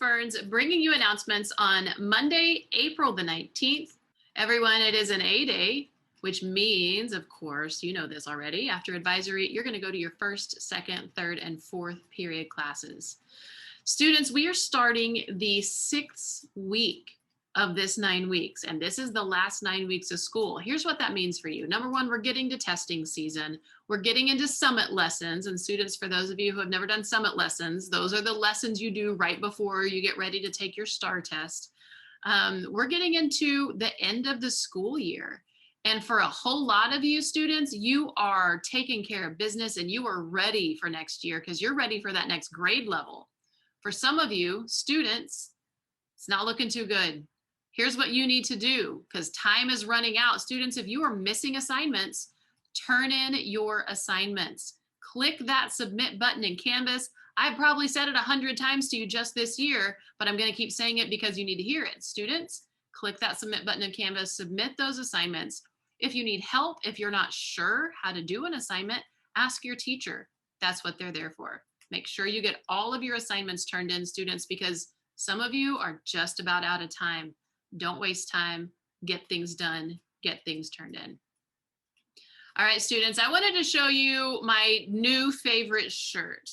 Ferns bringing you announcements on Monday, April the 19th. Everyone, it is an A day, which means, of course, you know this already, after advisory, you're going to go to your first, second, third, and fourth period classes. Students, we are starting the 6th week of this 9 weeks, and this is the last 9 weeks of school. Here's what that means for you. Number one, we're getting to testing season. We're getting into summit lessons, and students, for those of you who have never done summit lessons, those are the lessons you do right before you get ready to take your STAR test. We're getting into the end of the school year. And for a whole lot of you students, you are taking care of business and you are ready for next year because you're ready for that next grade level. For some of you students, it's not looking too good. Here's what you need to do because time is running out. Students, if you are missing assignments, turn in your assignments. Click that submit button in Canvas. I've probably said it 100 times to you just this year, but I'm going to keep saying it because you need to hear it. Students, click that submit button in Canvas, submit those assignments. If you need help, if you're not sure how to do an assignment, ask your teacher. That's what they're there for. Make sure you get all of your assignments turned in, students, because some of you are just about out of time. Don't waste time, get things done, get things turned in. All right, students, I wanted to show you my new favorite shirt.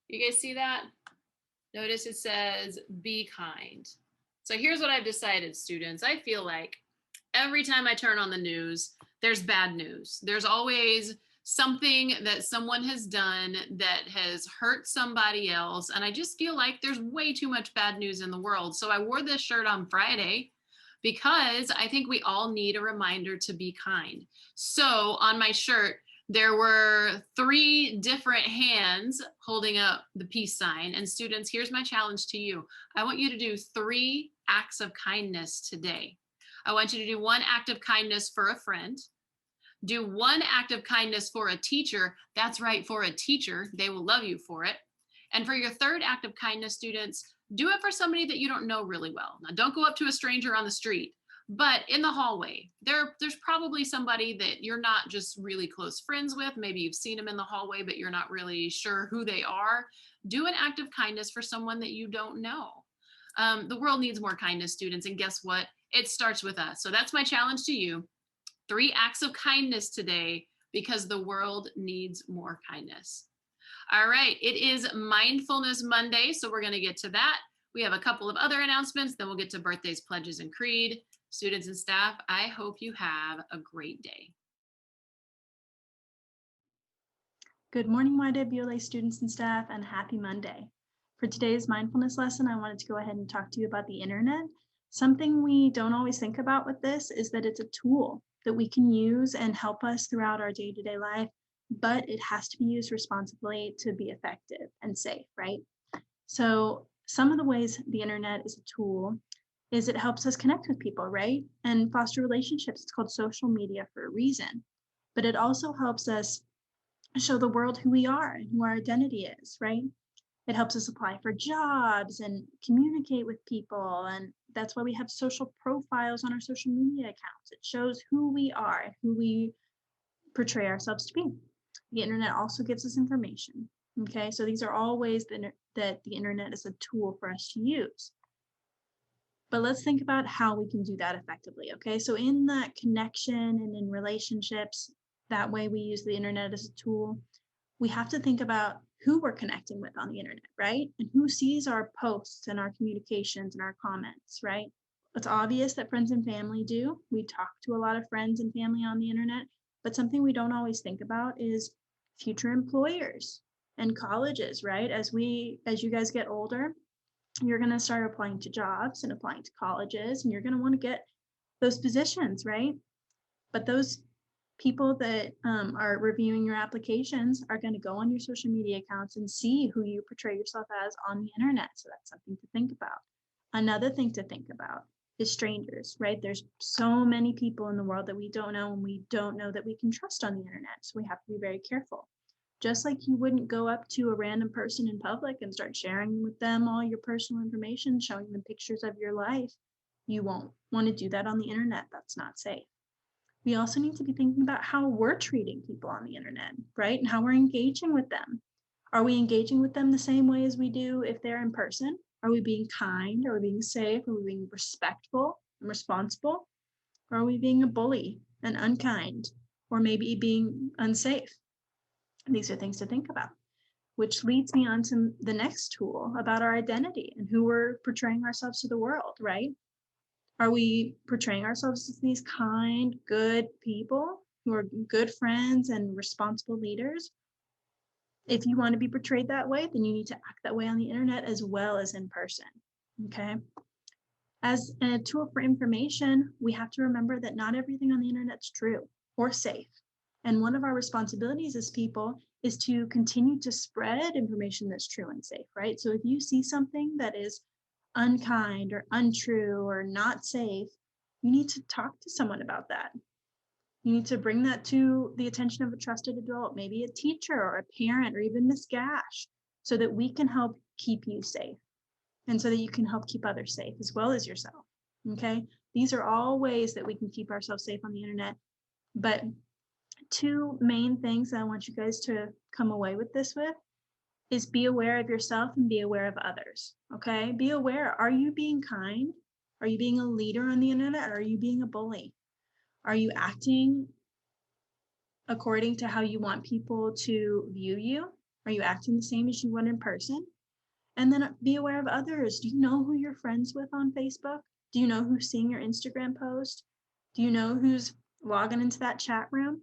You guys see that? Notice it says, be kind. So here's what I've decided, students. I feel like every time I turn on the news, there's bad news. There's always something that someone has done that has hurt somebody else. And I just feel like there's way too much bad news in the world. So I wore this shirt on Friday because I think we all need a reminder to be kind. So on my shirt, there were 3 different hands holding up the peace sign. And students, here's my challenge to you. I want you to do 3 acts of kindness today. I want you to do 1 act of kindness for a friend. Do 1 act of kindness for a teacher. That's right, for a teacher. They will love you for it. And for your 3rd act of kindness, students, do it for somebody that you don't know really well. Now, don't go up to a stranger on the street, but in the hallway, there's probably somebody that you're not just really close friends with. Maybe you've seen them in the hallway, but you're not really sure who they are. Do an act of kindness for someone that you don't know. The world needs more kindness, students, and guess what? It starts with us. So that's my challenge to you. 3 acts of kindness today because the world needs more kindness. All right, it is Mindfulness Monday, so we're going to get to that. We have a couple of other announcements, then we'll get to birthdays, pledges, and creed. Students and staff, I hope you have a great day. Good morning, YWLA students and staff, and happy Monday. For today's mindfulness lesson, I wanted to go ahead and talk to you about the internet. Something we don't always think about with this is that it's a tool that we can use and help us throughout our day-to-day life, but it has to be used responsibly to be effective and safe, right? So some of the ways the internet is a tool is it helps us connect with people, right? And foster relationships. It's called social media for a reason, but it also helps us show the world who we are and who our identity is, right? It helps us apply for jobs and communicate with people. And that's why we have social profiles on our social media accounts. It shows who we are and who we portray ourselves to be. The internet also gives us information. Okay, so these are all ways that the internet is a tool for us to use. But let's think about how we can do that effectively. Okay, so in that connection and in relationships, that way we use the internet as a tool. We have to think about who we're connecting with on the internet, right? And who sees our posts and our communications and our comments, right? It's obvious that friends and family do. We talk to a lot of friends and family on the internet, but something we don't always think about is future employers and colleges, right? As you guys get older, you're going to start applying to jobs and applying to colleges, and you're going to want to get those positions, right? But those people that are reviewing your applications are going to go on your social media accounts and see who you portray yourself as on the internet. So that's something to think about. Another thing to think about is strangers, right? There's so many people in the world that we don't know, and we don't know that we can trust on the internet. So we have to be very careful. Just like you wouldn't go up to a random person in public and start sharing with them all your personal information, showing them pictures of your life, you won't want to do that on the internet. That's not safe. We also need to be thinking about how we're treating people on the internet, right? And how we're engaging with them. Are we engaging with them the same way as we do if they're in person? Are we being kind? Are we being safe? Are we being respectful and responsible? Or are we being a bully and unkind? Or maybe being unsafe? These are things to think about, which leads me on to the next tool about our identity and who we're portraying ourselves to the world, right? Are we portraying ourselves as these kind, good people who are good friends and responsible leaders? If you want to be portrayed that way, then you need to act that way on the internet as well as in person, okay? As a tool for information, we have to remember that not everything on the internet's true or safe. And one of our responsibilities as people is to continue to spread information that's true and safe, right? So if you see something that is unkind or untrue or not safe, you need to talk to someone about that. You need to bring that to the attention of a trusted adult, maybe a teacher or a parent or even Miss Gash, so that we can help keep you safe and so that you can help keep others safe as well as yourself, okay? These are all ways that we can keep ourselves safe on the internet. But two main things that I want you guys to come away with this with is be aware of yourself and be aware of others, okay? Be aware, are you being kind? Are you being a leader on the internet, or are you being a bully? Are you acting according to how you want people to view you? Are you acting the same as you would in person? And then be aware of others. Do you know who you're friends with on Facebook? Do you know who's seeing your Instagram post? Do you know who's logging into that chat room?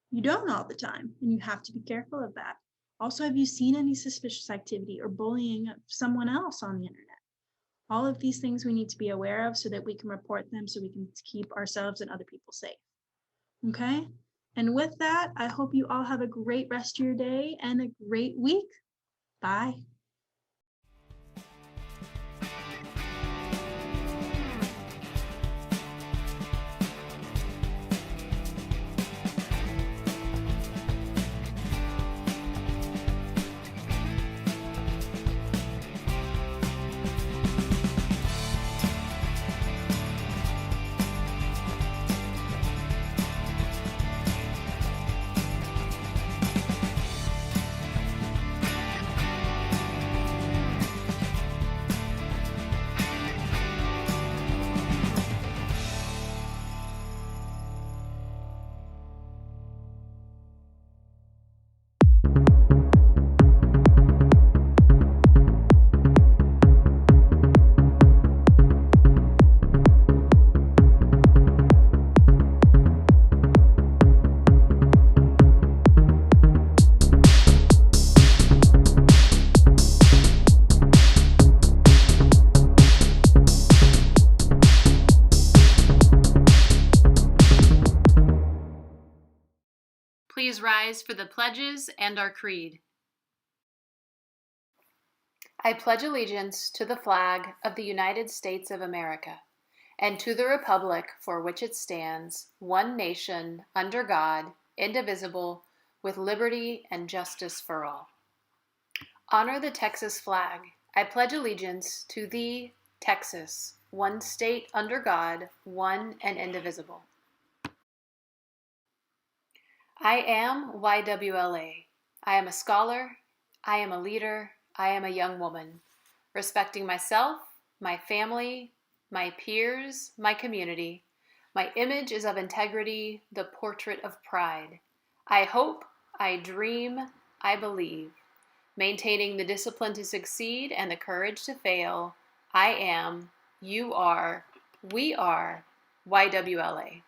You don't all the time, and you have to be careful of that. Also, have you seen any suspicious activity or bullying of someone else on the internet? All of these things we need to be aware of so that we can report them, so we can keep ourselves and other people safe. Okay? And with that, I hope you all have a great rest of your day and a great week. Bye. Please rise for the pledges and our creed. I pledge allegiance to the flag of the United States of America and to the republic for which it stands, one nation, under God, indivisible, with liberty and justice for all. Honor the Texas flag. I pledge allegiance to thee, Texas, one state under God, one and indivisible. I am YWLA. I am a scholar. I am a leader. I am a young woman, respecting myself, my family, my peers, my community. My image is of integrity, the portrait of pride. I hope, I dream, I believe. Maintaining the discipline to succeed and the courage to fail. I am, you are, we are YWLA.